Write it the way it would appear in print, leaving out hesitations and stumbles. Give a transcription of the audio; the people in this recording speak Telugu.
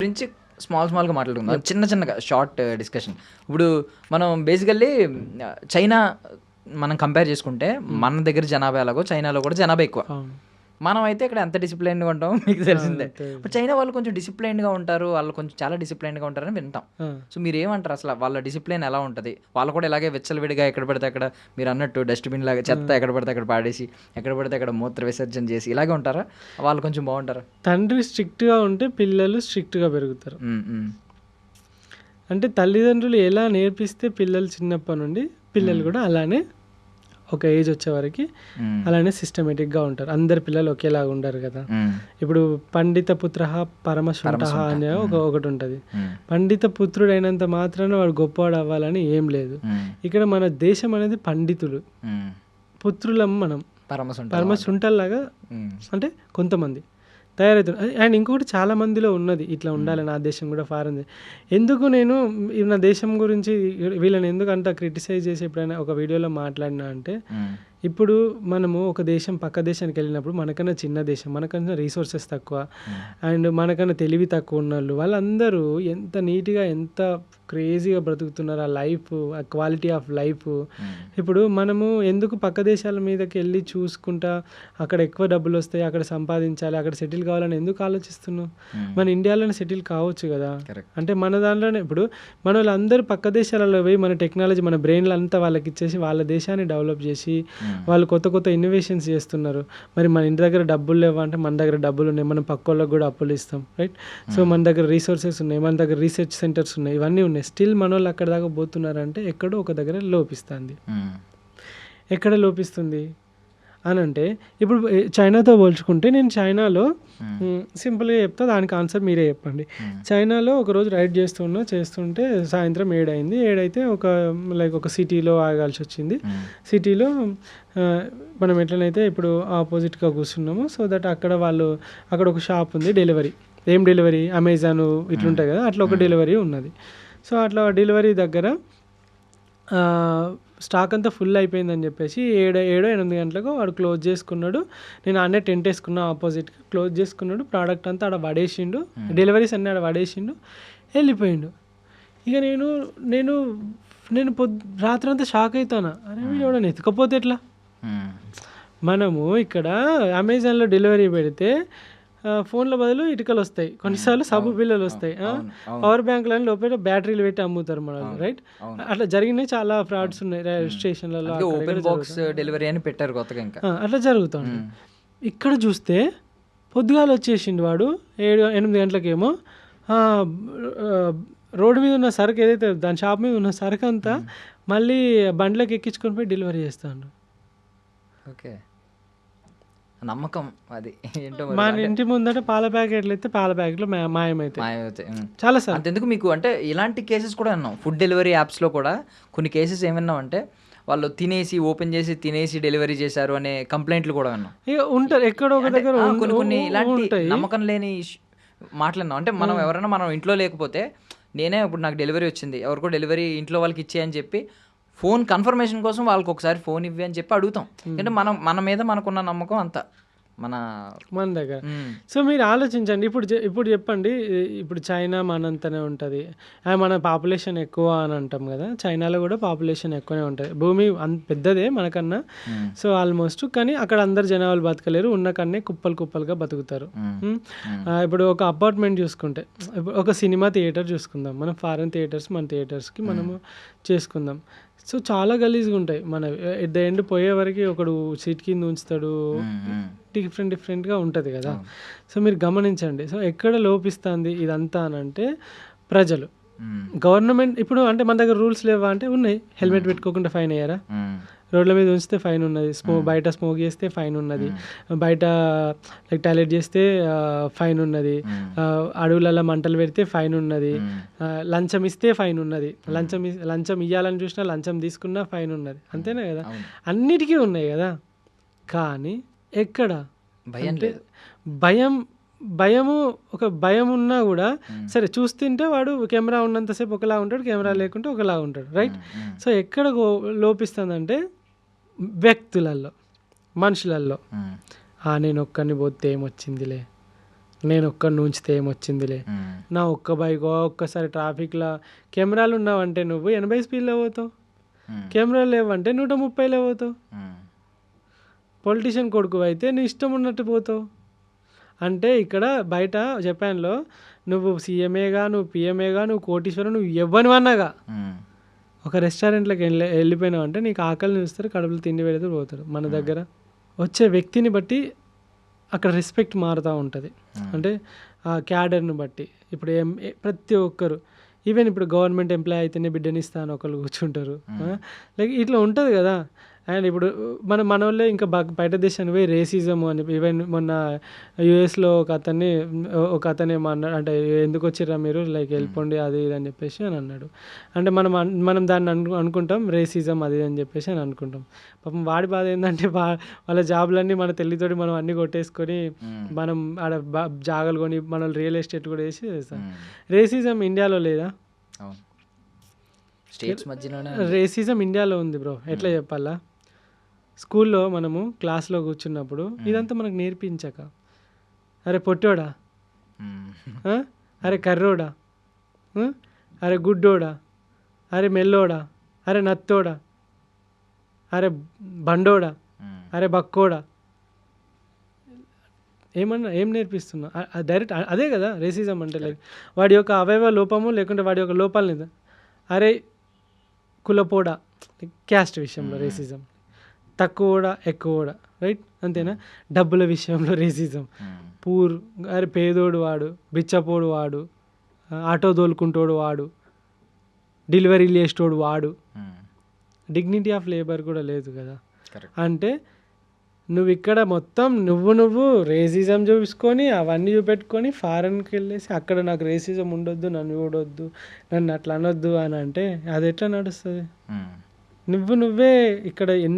గురించి స్మాల్గా మాట్లాడుకుందాం. చిన్నగా షార్ట్ డిస్కషన్. ఇప్పుడు మనం బేసికల్లీ చైనా మనం కంపేర్ చేసుకుంటే మన దగ్గర జనాభా ఎలాగో చైనాలో కూడా జనాభా ఎక్కువ. మనం అయితే ఇక్కడ ఎంత డిసిప్లైన్డ్గా ఉంటామో మీకు తెలిసిందే. ఇప్పుడు చైనా వాళ్ళు కొంచెం డిసిప్లైన్డ్గా ఉంటారు, వాళ్ళు కొంచెం చాలా డిసిప్లైన్డ్గా ఉంటారని వింటాం. సో మీరు ఏమంటారు అసలు వాళ్ళ డిసిప్లైన్ ఎలా ఉంటుంది? వాళ్ళు కూడా ఇలాగే విచ్చలవిడిగా ఎక్కడ పడితే అక్కడ మీరు అన్నట్టు డస్ట్బిన్ లాగా చెత్త ఎక్కడ పడితే అక్కడ పాడేసి ఎక్కడ పడితే అక్కడ మూత్ర విసర్జన చేసి ఇలాగే ఉంటారా? వాళ్ళు కొంచెం బాగుంటారా? తండ్రి స్ట్రిక్ట్గా ఉంటే పిల్లలు స్ట్రిక్ట్గా పెరుగుతారు. అంటే తల్లిదండ్రులు ఎలా నేర్పిస్తే పిల్లలు చిన్నప్పటి నుండి పిల్లలు కూడా అలానే ఒక ఏజ్ వచ్చే వరకు అలానే సిస్టమేటిక్గా ఉంటారు. అందరు పిల్లలు ఒకేలాగా ఉండరు కదా. ఇప్పుడు పండిత పుత్ర పరమశుంఠ అనే ఒకటి ఉంటుంది. పండిత పుత్రుడు అయినంత మాత్రాన వాడు గొప్పవాడు అవ్వాలని ఏం లేదు. ఇక్కడ మన దేశం అనేది పండితులు, పుత్రులం మనం పరమశుంఠల్లాగా అంటే కొంతమంది తయారవుతుంది. అండ్ ఇంకొకటి చాలా మందిలో ఉన్నది ఇట్లా ఉండాలి, నా దేశం కూడా ఫారెన్. ఎందుకు నేను నా దేశం గురించి వీళ్ళని ఎందుకు అంత క్రిటిసైజ్ చేసి ఎప్పుడైనా ఒక వీడియోలో మాట్లాడినా అంటే, ఇప్పుడు మనము ఒక దేశం పక్క దేశానికి వెళ్ళినప్పుడు మనకన్నా చిన్న దేశం, మనకన్నా రీసోర్సెస్ తక్కువ అండ్ మనకన్నా తెలివి తక్కువ ఉన్న వాళ్ళందరూ ఎంత నీట్గా ఎంత క్రేజీగా బ్రతుకుతున్నారు. ఆ లైఫ్, ఆ క్వాలిటీ ఆఫ్ లైఫ్. ఇప్పుడు మనము ఎందుకు పక్క దేశాల మీదకి వెళ్ళి చూసుకుంటా అక్కడ ఎక్కువ డబ్బులు వస్తాయి, అక్కడ సంపాదించాలి, అక్కడ సెటిల్ కావాలని ఎందుకు ఆలోచిస్తున్నాం? మన ఇండియాలోనే సెటిల్ కావచ్చు కదా. అంటే మన దాంట్లోనే ఇప్పుడు మన వాళ్ళందరూ పక్క దేశాలలో పోయి మన టెక్నాలజీ, మన బ్రెయిన్లు అంతా వాళ్ళకి ఇచ్చేసి వాళ్ళ దేశాన్ని డెవలప్ చేసి వాళ్ళు కొత్త కొత్త ఇన్నోవేషన్స్ చేస్తున్నారు. మరి మన ఇంటి దగ్గర డబ్బులు లేవా అంటే మన దగ్గర డబ్బులు ఉన్నాయి, మనం పక్క వాళ్ళకి కూడా అప్పులు ఇస్తాం, రైట్? సో మన దగ్గర రీసోర్సెస్ ఉన్నాయి, మన దగ్గర రీసెర్చ్ సెంటర్స్ ఉన్నాయి, ఇవన్నీ ఉన్నాయి. స్టిల్ మన వాళ్ళు అక్కడ దాకా పోతున్నారంటే ఎక్కడో ఒక దగ్గర లోపిస్తుంది. ఎక్కడ లోపిస్తుంది అని అంటే, ఇప్పుడు చైనాతో పోల్చుకుంటే నేను చైనాలో సింపుల్గా చెప్తా, దానికి ఆన్సర్ మీరే చెప్పండి. చైనాలో ఒకరోజు రైడ్ చేస్తుంటే సాయంత్రం 7 అయింది. 7 అయితే ఒక సిటీలో ఆగాల్సి వచ్చింది. సిటీలో మనం ఎట్లనైతే ఇప్పుడు ఆపోజిట్గా కూర్చున్నాము, సో దట్ అక్కడ ఒక షాప్ ఉంది, డెలివరీ. ఏం డెలివరీ? అమెజాన్ ఇట్లుంటాయి కదా, అట్లా ఒక డెలివరీ ఉన్నది. సో అట్లా డెలివరీ దగ్గర స్టాక్ అంతా ఫుల్ అయిపోయిందని చెప్పేసి 7-8 గంటలకు వాడు క్లోజ్ చేసుకున్నాడు. నేను అన్నీ టెంట్ వేసుకున్నా, ఆపోజిట్గా క్లోజ్ చేసుకున్నాడు. ప్రోడక్ట్ అంతా ఆడ పడేసిండు, డెలివరీస్ అన్నీ ఆడ పడేసిండు, వెళ్ళిపోయిండు. ఇక నేను రాత్రంతా షాక్ అవుతాను. అరే వీడు ఎవడన్నా ఎత్తుకపోతే ఎట్లా? మనము ఇక్కడ అమెజాన్లో డెలివరీ పెడితే ఫోన్ల బదులు ఇటుకలు వస్తాయి, కొన్నిసార్లు సబ్బు బిల్లలు వస్తాయి, పవర్ బ్యాంకులని లోపల బ్యాటరీలు పెట్టి అమ్ముతారు మనకు, రైట్? అట్లా జరిగినాయి చాలా ఫ్రాడ్స్ ఉన్నాయి రైల్వే స్టేషన్లలో. డెలివరీ అని పెట్టారు కొత్తగా, ఇంకా అట్లా జరుగుతుంది. ఇక్కడ చూస్తే పొద్దుగాలు వచ్చేసిండు వాడు 7-8 గంటలకేమో. రోడ్డు మీద ఉన్న సరుకు ఏదైతే దాని షాప్ మీద ఉన్న సరుకు అంతా మళ్ళీ బండ్లోకి ఎక్కించుకొని పోయి డెలివరీ చేస్తాడు. ఓకే, నమ్మకం అది ఏంటో. మన ఇంటి ముందట పాల ప్యాకెట్లు అయితే పాల ప్యాకెట్లు మాయమైతే చాలా సార్. అంతెందుకు మీకు అంటే ఇలాంటి కేసెస్ కూడా విన్నాం. ఫుడ్ డెలివరీ యాప్స్లో కూడా కొన్ని కేసెస్ ఏమన్నాం అంటే వాళ్ళు ఓపెన్ చేసి తినేసి డెలివరీ చేశారు అనే కంప్లైంట్లు కూడా విన్నాం. ఉంటారు ఎక్కడో ఒక దగ్గర కొన్ని ఇలాంటి నమ్మకం లేని మాట్లాడినాం. అంటే మనం ఇంట్లో లేకపోతే, నేనే ఇప్పుడు నాకు డెలివరీ వచ్చింది, ఎవరికో డెలివరీ ఇంట్లో వాళ్ళకి ఇచ్చేయని చెప్పి ఫోన్ కన్ఫర్మేషన్ కోసం వాళ్ళకి ఒకసారి ఫోన్ ఇవ్వి అని చెప్పి అడుగుతాం. అంటే మన మీద మనకున్న నమ్మకం అంతా మన దగ్గర. సో మీరు ఆలోచించండి. ఇప్పుడు చెప్పండి, ఇప్పుడు చైనా మనంతనే ఉంటుంది, మన పాపులేషన్ ఎక్కువ అని అంటాం కదా. చైనాలో కూడా పాపులేషన్ ఎక్కువనే ఉంటుంది, భూమి పెద్దదే మనకన్నా. సో ఆల్మోస్ట్, కానీ అక్కడ అందరు జనాలు బతకలేరు, ఉన్న కన్నే కుప్పలుగా బతుకుతారు. ఇప్పుడు ఒక అపార్ట్మెంట్ చూసుకుంటే, ఒక సినిమా థియేటర్ చూసుకుందాం, మనం ఫారెన్ థియేటర్స్ మన థియేటర్స్కి మనము చేసుకుందాం. సో చాలా గలీజ్గా ఉంటాయి. మన ఎట్ ద ఎండ్ పోయే వరకు ఒకడు సీట్ కింద ఉంచుతాడు, డిఫరెంట్గా ఉంటుంది కదా. సో మీరు గమనించండి. సో ఎక్కడ లోపిస్తుంది ఇదంతా అని అంటే, ప్రజలు, గవర్నమెంట్. ఇప్పుడు అంటే మన దగ్గర రూల్స్ లేవా అంటే ఉన్నాయి. హెల్మెట్ పెట్టుకోకుండా ఫైన్ అయ్యారా? రోడ్ల మీద ఉంచితే ఫైన్ ఉన్నది, బయట స్మోక్ చేస్తే ఫైన్ ఉన్నది, బయట టాయిలెట్ చేస్తే ఫైన్ ఉన్నది, అడవులలో మంటలు పెడితే ఫైన్ ఉన్నది, లంచం ఇస్తే ఫైన్ ఉన్నది, లంచం ఇవ్వాలని చూసినా లంచం తీసుకున్నా ఫైన్ ఉన్నది. అంతేనా కదా? అన్నిటికీ ఉన్నాయి కదా. కానీ ఎక్కడ భయము ఒక భయం ఉన్నా కూడా సరే చూస్తుంటే వాడు కెమెరా ఉన్నంతసేపు ఒకలా ఉంటాడు, కెమెరా లేకుంటే ఒకలా ఉంటాడు, రైట్? సో ఎక్కడ లోపిస్తుందంటే వ్యక్తులలో, మనుషులలో. నేను ఒక్కరిని పోతే ఏమొచ్చిందిలే, నేను ఒక్కడిని ఉంచితే ఏమొచ్చిందిలే, నా ఒక్క బైక్ ఒక్కసారి ట్రాఫిక్లో కెమెరాలు ఉన్నావంటే నువ్వు 80 స్పీడ్లో పోతావు, కెమెరాలు లేవంటే 130లో పోతావు. పొలిటీషియన్ కొడుకు అయితే నీ ఇష్టం ఉన్నట్టు పోతావు. అంటే ఇక్కడ బయట జపాన్లో నువ్వు సీఎంఏగా, నువ్వు పిఎంఏగా, నువ్వు కోటీశ్వరం, నువ్వు ఎవ్వనివన్నాగా ఒక రెస్టారెంట్లోకి వెళ్ళిపోయినావు అంటే నీకు ఆకలిని చూస్తారు, కడుపులో తిండి పెడితే పోతారు. మన దగ్గర వచ్చే వ్యక్తిని బట్టి అక్కడ రెస్పెక్ట్ మారుతూ ఉంటుంది. అంటే ఆ క్యాడర్ని బట్టి ఇప్పుడు ప్రతి ఒక్కరు ఈవెన్ ఇప్పుడు గవర్నమెంట్ ఎంప్లాయ్ అయితేనే బిడ్డనిస్తా అని ఒకళ్ళు కూర్చుంటారు. లైక్ ఇట్లా ఉంటుంది కదా. అండ్ ఇప్పుడు మన వాళ్ళే ఇంకా బయట దేశానికి పోయి రేసిజం అని, ఈవెన్ మొన్న యూఎస్లో ఒక అతను ఏమన్నాడు అంటే ఎందుకు వచ్చిర్రా మీరు, లైక్ వెళ్ళిపోండి అది ఇది అని చెప్పేసి అని అన్నాడు. అంటే మనం దాన్ని అనుకుంటాం రేసిజం అది అని చెప్పేసి అని అనుకుంటాం. పాపం వాడి బాధ ఏంటంటే వాళ్ళ జాబులన్నీ మన తెల్లితోటి మనం అన్నీ కొట్టేసుకొని మనం ఆడ జాగాలు కొని మన రియల్ ఎస్టేట్ కూడా వేసి చేస్తాం. రేసిజం ఇండియాలో లేదా? స్టేట్స్ మధ్యలోనే రేసిజం ఇండియాలో ఉంది బ్రో. ఎట్లా చెప్పాలా, స్కూల్లో మనము క్లాస్లో కూర్చున్నప్పుడు ఇదంతా మనకు నేర్పించక, అరే పొట్టోడా, అరే కర్రోడా, అరే గుడ్డోడా, అరే మెల్లోడా, అరే నత్తోడా, అరే బండోడా, అరే బక్కోడా, ఏం నేర్పిస్తున్నా? డైరెక్ట్ అదే కదా రేసిజం అంటే. లైక్ వాడి యొక్క అవయవ లోపము లేకుంటే వాడి యొక్క లోపాలు లేదా, అరే కులపోడా, క్యాస్ట్ విషయంలో రేసిజం, తక్కువడా ఎక్కువడా, రైట్ అంతేనా? డబ్బుల విషయంలో రేసిజం, అరే పేదోడు వాడు, బిచ్చపోడు వాడు, ఆటో తోలుకుంటోడు వాడు, డెలివరీలు చేసేటోడు వాడు, డిగ్నిటీ ఆఫ్ లేబర్ కూడా లేదు కదా. అంటే నువ్వు ఇక్కడ మొత్తం నువ్వు రేసిజం చూసుకొని అవన్నీ చూపెట్టుకొని ఫారెన్కి వెళ్ళేసి అక్కడ నాకు రేసిజం ఉండొద్దు, నన్ను చూడొద్దు, నన్ను అట్లా అనొద్దు అని అంటే అది ఎట్లా నడుస్తుంది? నువ్వే ఇక్కడ